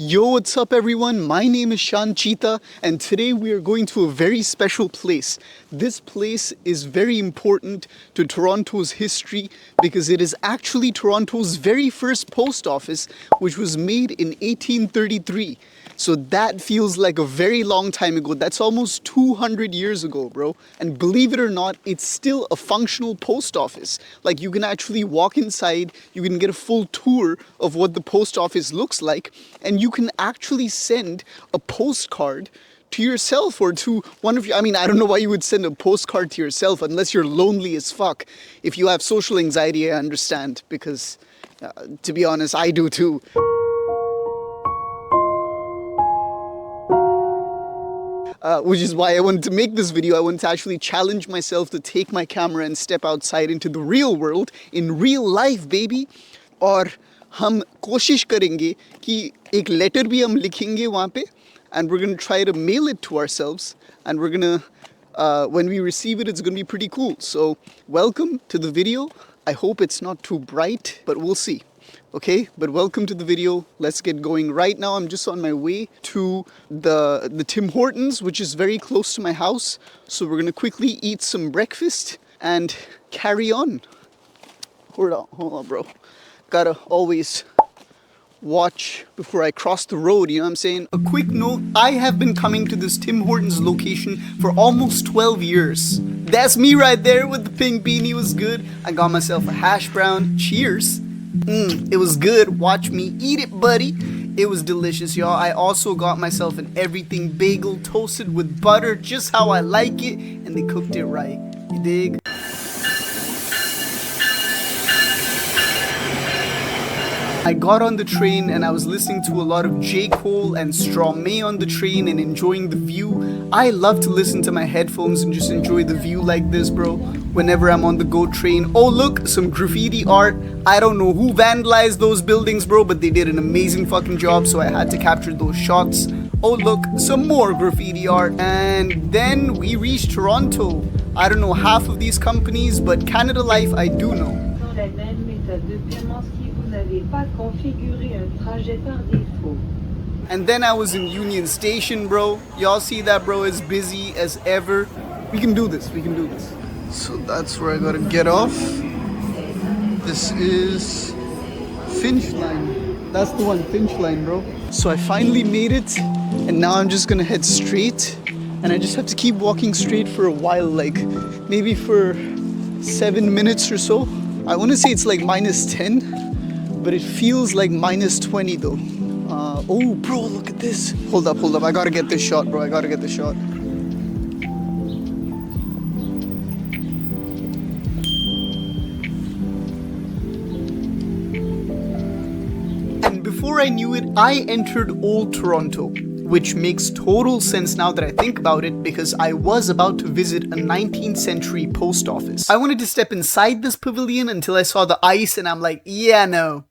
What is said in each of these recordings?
Yo, what's up everyone? My name is Shantcheetah and today we are going to a very special place. This place is very important to Toronto's history because it is actually Toronto's very first post office, which was made in 1833. So that feels like a very long time ago. That's almost 200 years ago, bro. And believe it or not, it's still a functional post office. Like you can actually walk inside, you can get a full tour of what the post office looks like, and you can actually send a postcard to yourself or to one of your, I don't know why you would send a postcard to yourself unless you're lonely as fuck. If you have social anxiety, I understand, because to be honest, I do too. Which is why I wanted to make this video. I wanted to actually challenge myself to take my camera and step outside into the real world, in real life, baby. और हम कोशिश करेंगे कि एक letter भी हम लिखेंगे वहाँ पे, and we're gonna try to mail it to ourselves, and we're gonna, when we receive it, it's gonna be pretty cool. So welcome to the video. I hope it's not too bright, but we'll see. Okay, but welcome to the video. Let's get going. Right now I'm just on my way to the Tim Hortons, which is very close to my house. So we're gonna quickly eat some breakfast and carry on. Hold on, bro. Gotta always watch before I cross the road, you know what I'm saying? A quick note, I have been coming to this Tim Hortons location for almost 12 years. That's me right there with the pink beanie. Was good. I got myself a hash brown. Cheers. It was good. Watch me eat it, buddy. It was delicious, y'all. I also got myself an everything bagel toasted with butter, just how I like it, and they cooked it right. You dig? I got on the train and I was listening to a lot of J. Cole and Stromae on the train and enjoying the view. I love to listen to my headphones and just enjoy the view like this, bro, whenever I'm on the GO train. Oh look, some graffiti art. I don't know who vandalized those buildings, bro, but they did an amazing fucking job, so I had to capture those shots. Oh look, some more graffiti art. And then we reached Toronto. I don't know half of these companies, but Canada Life I do know. And then I was in Union Station, bro. Y'all see that, bro? As busy as ever. We can do this. We can do this. So that's where I gotta get off. This is Finch Line. That's the one, Finch Line, bro. So I finally made it, and now I'm just gonna head straight. And I just have to keep walking straight for a while, like maybe for 7 minutes or so. I want to say it's like -10, but it feels like -20 though. Oh, bro, look at this. Hold up. I gotta get this shot, bro. I gotta get this shot. And before I knew it, I entered Old Toronto, which makes total sense now that I think about it, because I was about to visit a 19th century post office. I wanted to step inside this pavilion until I saw the ice and I'm like, yeah, no.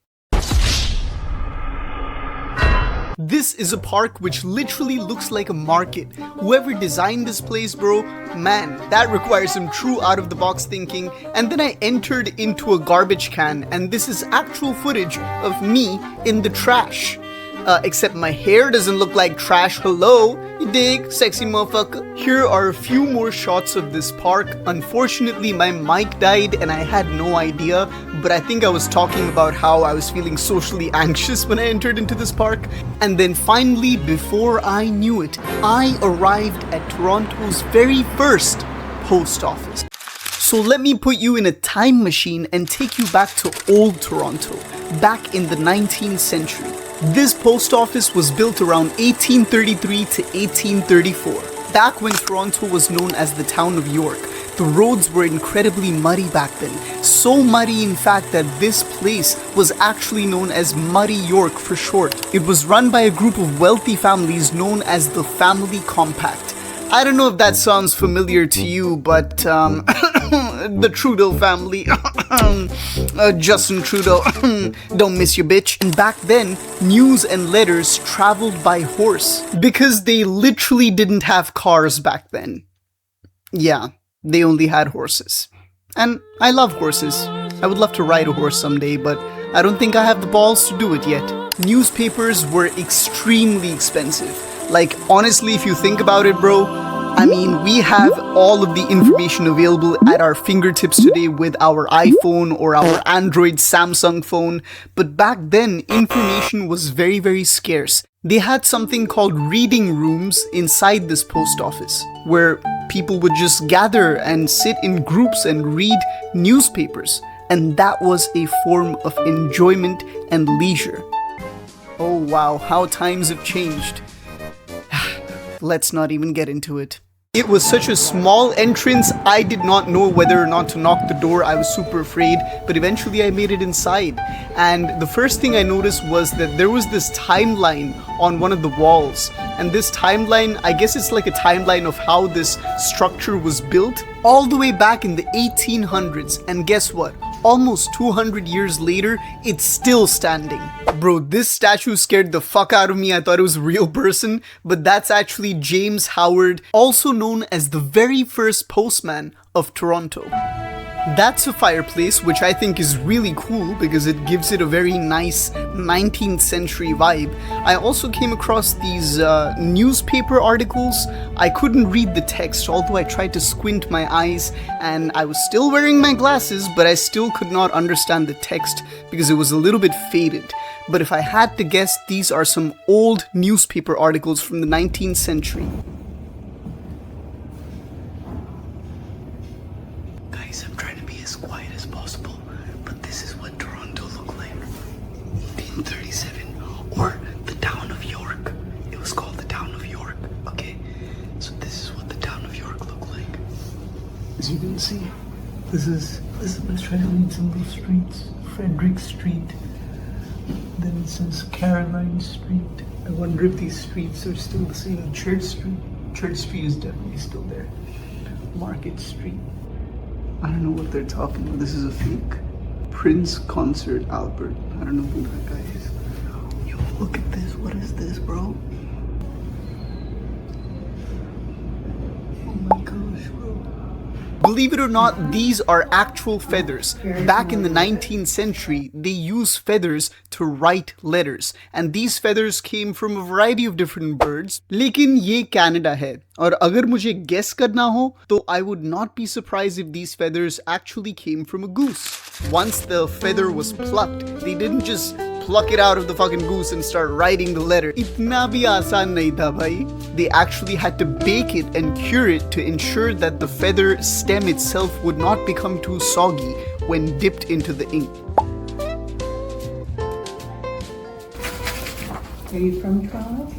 This is a park which literally looks like a market. Whoever designed this place, bro, man, that requires some true out-of-the-box thinking. And then I entered into a garbage can, and this is actual footage of me in the trash. Except my hair doesn't look like trash. Hello, you dig, sexy motherfucker? Here are a few more shots of this park. Unfortunately, my mic died and I had no idea, but I think I was talking about how I was feeling socially anxious when I entered into this park. And then finally, before I knew it, I arrived at Toronto's very first post office. So let me put you in a time machine and take you back to Old Toronto, back in the 19th century. This post office was built around 1833 to 1834. Back when Toronto was known as the town of York, the roads were incredibly muddy back then. So muddy, in fact, that this place was actually known as Muddy York for short. It was run by a group of wealthy families known as the Family Compact. I don't know if that sounds familiar to you, but the Trudeau family, Justin Trudeau, don't miss your bitch. And back then, news and letters traveled by horse because they literally didn't have cars back then. Yeah, they only had horses. And I love horses. I would love to ride a horse someday, but I don't think I have the balls to do it yet. newspapers were extremely expensive. Like, honestly, if you think about it, bro, I mean, we have all of the information available at our fingertips today with our iPhone or our Android Samsung phone, but back then, information was very, very scarce. They had something called reading rooms inside this post office, where people would just gather and sit in groups and read newspapers, and that was a form of enjoyment and leisure. Oh wow, how times have changed. Let's not even get into it. It was such a small entrance, I did not know whether or not to knock the door. I was super afraid, but eventually I made it inside. And the first thing I noticed was that there was this timeline on one of the walls. And this timeline, I guess it's like a timeline of how this structure was built all the way back in the 1800s. And guess what? Almost 200 years later, it's still standing. Bro, this statue scared the fuck out of me. I thought it was a real person, but that's actually James Howard, also known as the very first postman of Toronto. That's a fireplace, which I think is really cool because it gives it a very nice 19th century vibe. I also came across these newspaper articles. I couldn't read the text, although I tried to squint my eyes, and I was still wearing my glasses, but I still could not understand the text because it was a little bit faded. But if I had to guess, these are some old newspaper articles from the 19th century. Guys, I'm trying to be as quiet as possible, but this is what Toronto looked like in 1837, or the town of York. It was called the town of York, okay? So this is what the town of York looked like. As you can see, let's try to read some of the streets. Frederick Street, then it says Caroline Street. I wonder if these streets are still the same. Church Street. Church Street is definitely still there. Market Street. I don't know what they're talking about. This is a fake. Prince Concert Albert. I don't know who that guy is. Yo, look at this. What is this, bro? Oh my gosh, bro. Believe it or not, these are actual feathers. Back in the 19th century, they used feathers to write letters. And these feathers came from a variety of different birds. लेकिन ये Canada है. और अगर मुझे guess करना हो, तो I would not be surprised if these feathers actually came from a goose. Once the feather was plucked, they didn't just pluck it out of the fucking goose and start writing the letter. इतना भी आसान नहीं था भाई. They actually had to bake it and cure it to ensure that the feather stem itself would not become too soggy when dipped into the ink. Are you from Toronto?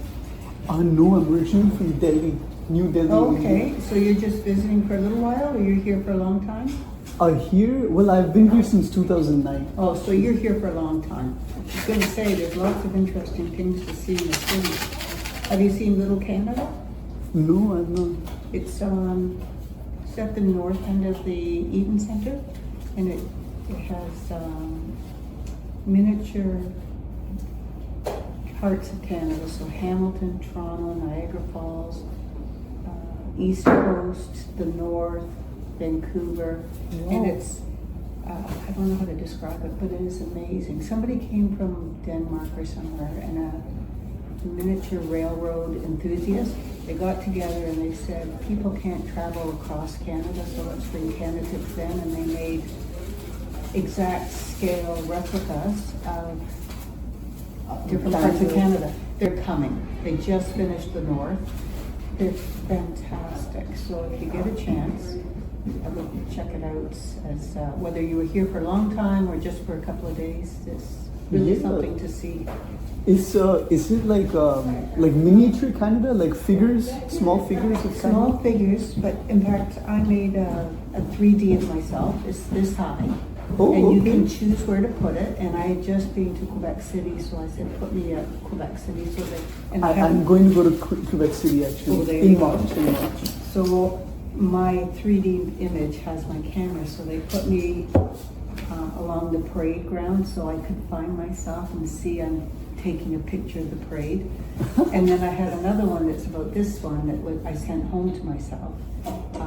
No, I'm originally from Delhi, New Delhi. Okay, so you're just visiting for a little while, or you're here for a long time? Here? Well, I've been here since 2009. Oh, so you're here for a long time. I was going to say, there's lots of interesting things to see in the city. Have you seen Little Canada? No, I've not. It's at the north end of the Eaton Centre, and it has miniature parts of Canada, so Hamilton, Toronto, Niagara Falls, East Coast, the North, Vancouver, and it's, I don't know how to describe it, but it is amazing. Somebody came from Denmark or somewhere, and a miniature railroad enthusiast, they got together and they said, people can't travel across Canada, so let's bring Canada to them, and they made exact scale replicas of different parts of Canada. They're coming. They just finished the North. They're fantastic. So if you get a chance, I would check it out. As whether you were here for a long time or just for a couple of days, it's really something to see. Is it like miniature Canada, like figures, small figures of Canada? Small figures, but in fact, I made a 3D of myself. It's this high. Oh, and you okay. can choose where to put it. And I had just been to Quebec City, so I said, put me at Quebec City. So that, and I'm going to go to Quebec City actually. Oh, there in you go. March. So my 3D image has my camera, so they put me along the parade ground so I could find myself and see I'm taking a picture of the parade. And then I had another one that's about this one that I sent home to myself.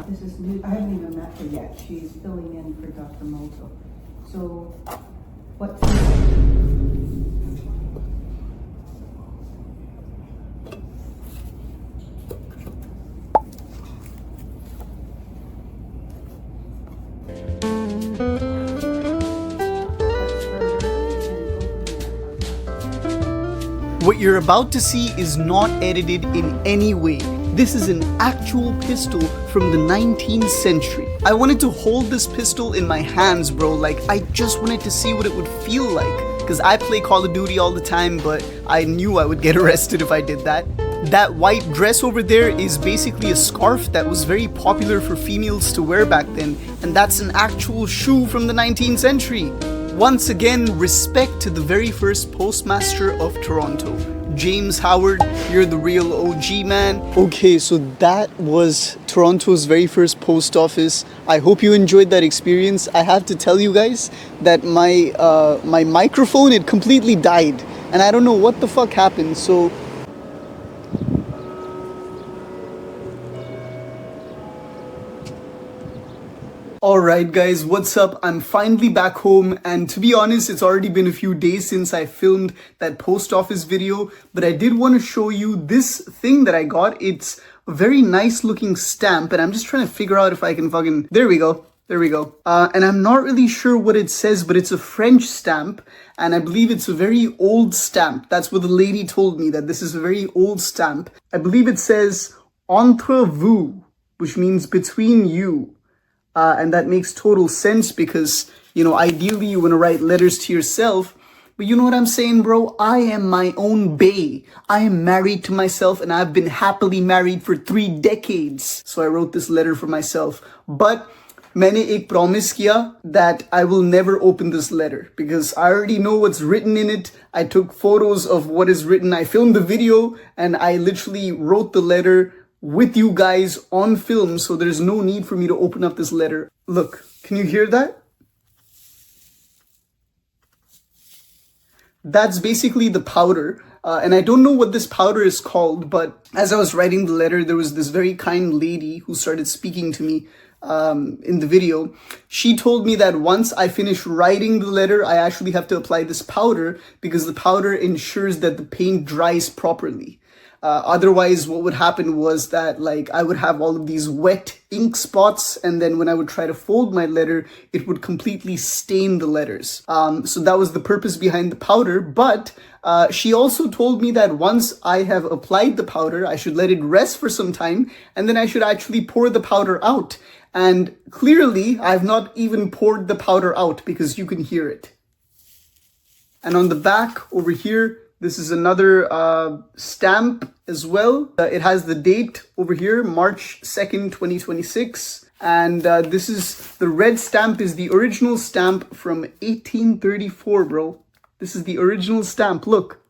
This is new. I haven't even met her yet. She's filling in for Dr. Molto. So, what's What you're about to see is not edited in any way. This is an actual pistol from the 19th century. I wanted to hold this pistol in my hands, bro. Like, I just wanted to see what it would feel like. Because I play Call of Duty all the time, but I knew I would get arrested if I did that. That white dress over there is basically a scarf that was very popular for females to wear back then. And that's an actual shoe from the 19th century. Once again, respect to the very first postmaster of Toronto. James Howard, you're the real OG, man. Okay, so that was Toronto's very first post office. I hope you enjoyed that experience. I have to tell you guys that my microphone, it completely died. And I don't know what the fuck happened, so... Alright guys, what's up? I'm finally back home, and to be honest, it's already been a few days since I filmed that post office video, but I did want to show you this thing that I got. It's a very nice looking stamp, and I'm just trying to figure out if I can fucking... There we go. And I'm not really sure what it says, but it's a French stamp, and I believe it's a very old stamp. That's what the lady told me, that this is a very old stamp. I believe it says, entre vous, which means between you. And that makes total sense because, you know, ideally you want to write letters to yourself. But you know what I'm saying, bro? I am my own bae. I am married to myself and I've been happily married for 3 decades. So I wrote this letter for myself. But मैंने एक promise किया that I will never open this letter because I already know what's written in it. I took photos of what is written. I filmed the video and I literally wrote the letter with you guys on film, so there's no need for me to open up this letter. Look, can you hear that? That's basically the powder, and I don't know what this powder is called, but as I was writing the letter, there was this very kind lady who started speaking to me in the video. She told me that once I finish writing the letter, I actually have to apply this powder because the powder ensures that the paint dries properly. Otherwise, what would happen was that, like, I would have all of these wet ink spots, and then when I would try to fold my letter, it would completely stain the letters. So that was the purpose behind the powder, but she also told me that once I have applied the powder, I should let it rest for some time, and then I should actually pour the powder out. And clearly, I've not even poured the powder out because you can hear it. And on the back over here, this is another stamp as well. It has the date over here, March 2nd, 2026. And this is, the red stamp is the original stamp from 1834, bro. This is the original stamp, look.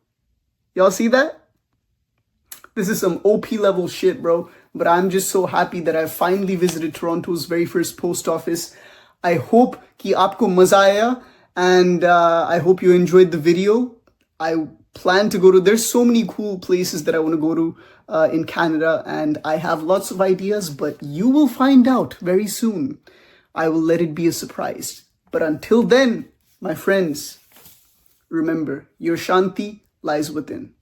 Y'all see that? This is some OP level shit, bro. But I'm just so happy that I finally visited Toronto's very first post office. I hope कि आपको मजा आया, and I hope you enjoyed the video. I plan to go to, there's so many cool places that I want to go to in Canada, and I have lots of ideas, but you will find out very soon. I will let it be a surprise. But until then, my friends, remember, your Shanti lies within.